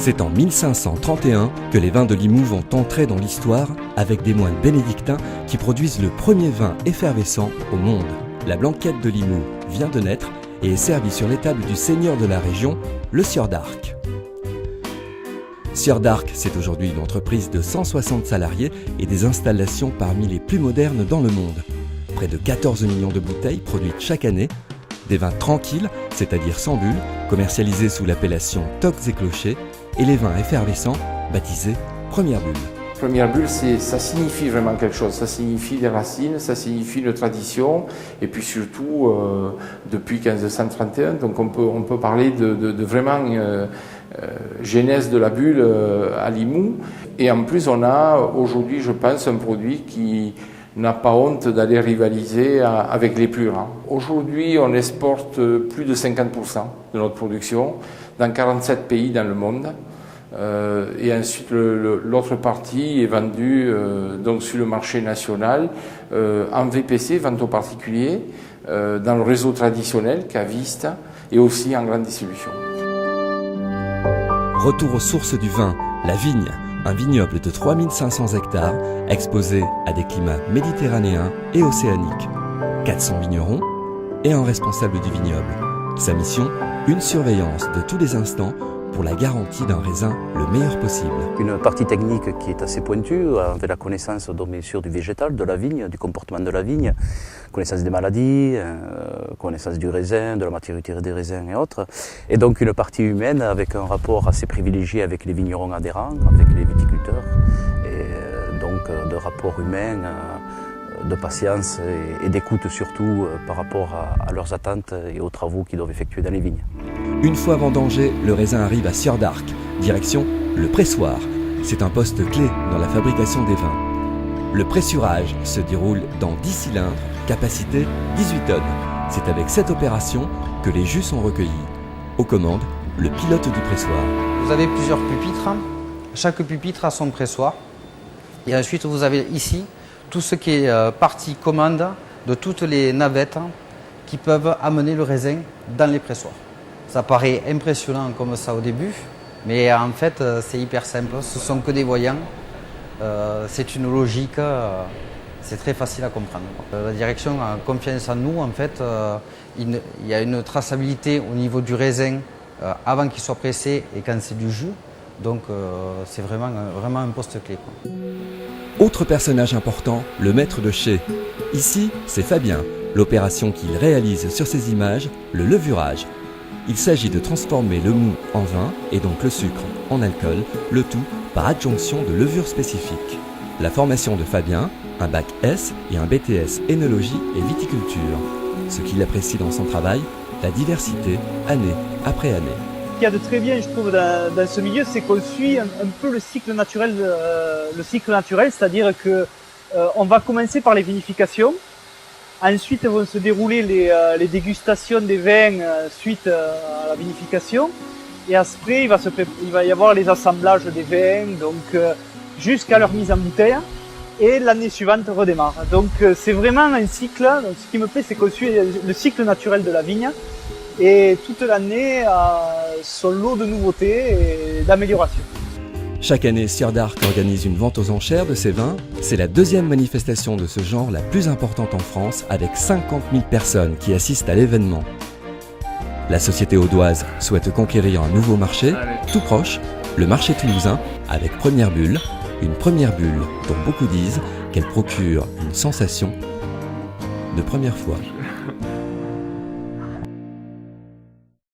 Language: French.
C'est en 1531 que les vins de Limoux vont entrer dans l'histoire avec des moines bénédictins qui produisent le premier vin effervescent au monde. La blanquette de Limoux vient de naître et est servie sur les tables du seigneur de la région, le sieur d'Arc. Sieur d'Arc, c'est aujourd'hui une entreprise de 160 salariés et des installations parmi les plus modernes dans le monde. Près de 14 millions de bouteilles produites chaque année, des vins tranquilles, c'est-à-dire sans bulles, commercialisés sous l'appellation toques et clochers, et les vins effervescents, baptisés première bulle. Première bulle, ça signifie vraiment quelque chose, ça signifie des racines, ça signifie une tradition, et puis surtout depuis 1531, donc on peut parler de vraiment genèse de la bulle à Limoux, et en plus on a aujourd'hui, je pense, un produit qui n'a pas honte d'aller rivaliser avec les plus grands. Aujourd'hui, on exporte plus de 50% de notre production dans 47 pays dans le monde. Et ensuite, l'autre partie est vendue donc sur le marché national en VPC, vente aux particuliers, dans le réseau traditionnel, caviste, et aussi en grande distribution. Retour aux sources du vin, la vigne. Un vignoble de 3500 hectares, exposé à des climats méditerranéens et océaniques. 400 vignerons et un responsable du vignoble. Sa mission, une surveillance de tous les instants pour la garantie d'un raisin le meilleur possible. Une partie technique qui est assez pointue, avec la connaissance donc, bien sûr du végétal, de la vigne, du comportement de la vigne, connaissance des maladies, connaissance du raisin, de la maturité des raisins et autres. Et donc une partie humaine avec un rapport assez privilégié avec les vignerons adhérents, avec les viticulteurs, et donc de rapport humain, de patience et d'écoute surtout par rapport à leurs attentes et aux travaux qu'ils doivent effectuer dans les vignes. Une fois vendangé, le raisin arrive à Sieur d'Arc, direction le pressoir. C'est un poste clé dans la fabrication des vins. Le pressurage se déroule dans 10 cylindres, capacité 18 tonnes. C'est avec cette opération que les jus sont recueillis. Aux commandes, le pilote du pressoir. Vous avez plusieurs pupitres. Chaque pupitre a son pressoir. Et ensuite, vous avez ici tout ce qui est partie commande de toutes les navettes qui peuvent amener le raisin dans les pressoirs. Ça paraît impressionnant comme ça au début, mais en fait c'est hyper simple, ce sont que des voyants, c'est une logique, c'est très facile à comprendre. La direction a confiance en nous, en fait il y a une traçabilité au niveau du raisin avant qu'il soit pressé et quand c'est du jus, donc c'est vraiment un poste clé. Autre personnage important, le maître de chai. Ici, c'est Fabien, l'opération qu'il réalise sur ces images, le levurage. Il s'agit de transformer le mou en vin et donc le sucre en alcool, le tout par adjonction de levures spécifiques. La formation de Fabien, un bac S et un BTS Œnologie et Viticulture. Ce qu'il apprécie dans son travail, la diversité, année après année. Ce qu'il y a de très bien, je trouve, dans ce milieu, c'est qu'on suit un peu le cycle naturel, c'est-à-dire que on va commencer par les vinifications. Ensuite vont se dérouler les dégustations des vins suite à la vinification. Et après, il va y avoir les assemblages des vins, donc jusqu'à leur mise en bouteille. Et l'année suivante redémarre. Donc c'est vraiment un cycle. Donc, ce qui me plaît, c'est qu'on suit le cycle naturel de la vigne. Et toute l'année a son lot de nouveautés et d'améliorations. Chaque année, Sieur d'Arc organise une vente aux enchères de ses vins. C'est la deuxième manifestation de ce genre la plus importante en France, avec 50 000 personnes qui assistent à l'événement. La société audoise souhaite conquérir un nouveau marché, tout proche, le marché toulousain, avec Première Bulle. Une première bulle dont beaucoup disent qu'elle procure une sensation de première fois.